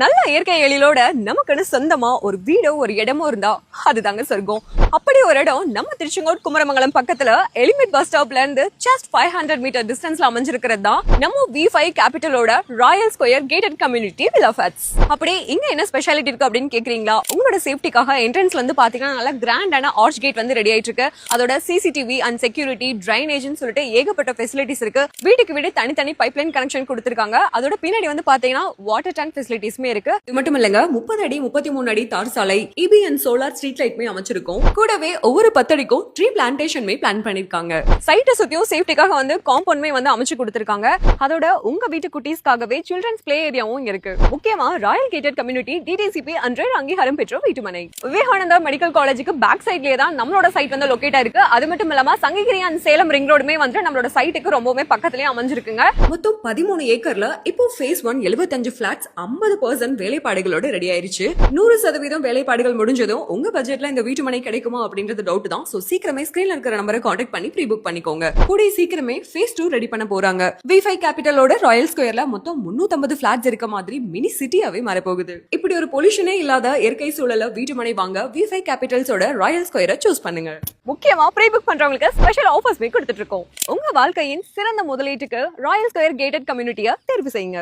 நல்ல இயற்கை எழிலோட நமக்குன்னு சொந்தமா ஒரு வீடோ ஒரு இடமோ இருந்தா அதுதாங்க சொர்க்கம். அப்படி ஒரு இடம் நம்ம திருச்செங்கோடு குமரமங்கலம் பக்கத்துல எலிமெட் பஸ் ஸ்டாப்ல இருந்து ஜஸ்ட் 500 மீட்டர் டிஸ்டன்ஸ்ல அமைஞ்சிருக்கிறது தான் நம்ம V5 கேபிட்டலோட royal square gated community villa flats. அப்படி இங்க என்ன ஸ்பெஷாலிட்டி இருக்கு அப்படின்னு கேக்குறீங்களா? உங்களோட சேஃப்டிக்காக என்ட்ரன்ஸ்ல வந்து பாத்தீங்கன்னா நல்ல கிராண்டான ஆர்ச் கேட் வந்து ரெடி ஆயிட்டு இருக்கு. அதோட சிசிடிவி அண்ட் செக்யூரிட்டி ட்ரைனேஜ்னு சொல்லிட்டு ஏகப்பட்ட ஃபெசிலிட்டிஸ் இருக்கு. வீட்டுக்கு வீடு தனித்தனி பைப்லைன் கனெக்ஷன் கொடுத்திருக்காங்க. அதோட பின்னாடி வந்து பாத்தீங்கன்னா வாட்டர் டேங்க் ஃபெசிலிட்டிஸ்மே இருக்கு. இது மட்டும் இல்லங்க, 30 அடி 33 அடி தார் சாலை, EB அண்ட் சோலார் ஸ்ட்ரீட் லைட்மே அமைச்சிருக்கும். கூடவே ஒவ்வொரு 10 அடிக்கும் ட்ரீ பிளான்டேஷன்மே பிளான் பண்ணிருக்காங்க. சைட்டை சுத்தியும் சேஃப்டிக்காக வந்து காம்பவுண்ட்மே வந்து அமைச்சு கொடுத்திருக்காங்க. அதோட உங்க வீட்டு குட்டீஸ்க்காகவே சில்ட்ரன்ஸ் பிளே ஏரியாவும் இருக்கு. முக்கியமா ராயல் கேட்டட் கம்யூனிட்டி DTCP அன்றைய அங்கீகாரம் பெற்ற வீட்டுமனை. விவேகானந்தா மெடிக்கல் காலேஜுக்கு பேக் சைட்லயே தான் நம்மளோட சைட் வந்து லொகேட் ஆயிருக்கு. அது மட்டும் இல்லாம சங்ககிரி அண்ட் சேலம் ரிங் ரோடுமே வந்து நம்மளோட சைட்டுக்கு ரொம்பவே பக்கத்துலயே அமைஞ்சிருக்குங்க. மொத்தம் 13 ஏக்கர்ல இப்போ ஃபேஸ் 1 75 பிளாட்ஸ் 50% வேலைப்பாடுகளோட ரெடி ஆயிருச்சு. 100% வேலைப்பாடுகள் முடிஞ்சதும் உங்க பட்ஜெட்ல இந்த வீட்டு மனை கிடைக்குமா அப்படின்றது டவுட் தான். சோ சீக்கிரமே ஸ்கிரீன்ல இருக்கிற நம்பரை கான்டாக்ட் பண்ணி ப்ரீ புக் பண்ணிக்கோங்க. கூடிய சீக்கிரமே ஃபேஸ் 2 ரெடி பண்ண போறாங்க. V5 கேபிட்டலோட ராயல் ஸ்கொயர்ல மொத்தம் 350 பிளாட்ஸ் இருக்க மாதிரி மினி சிட்டியாவே மாற போகுது. இப்படி ஒரு பொல்யூஷனே இல்லாத இயற்கை சூழல வீட்டு மனை வாங்க V5 கேபிட்டல்ஸோட ராயல் ஸ்கொயரை சூஸ் பண்ணுங்க. முக்கியமா ப்ரீ புக் பண்றவங்களுக்கு ஸ்பெஷல் ஆஃபர்ஸ்மே கொடுத்துட்டு இருக்கோம். உங்க வாழ்க்கையின் சிறந்த முதலீட்டுக்கு ராயல் ஸ்கொயர் கேட்டட் கம்யூனிட்டியை தேர்வு செய்யுங்க.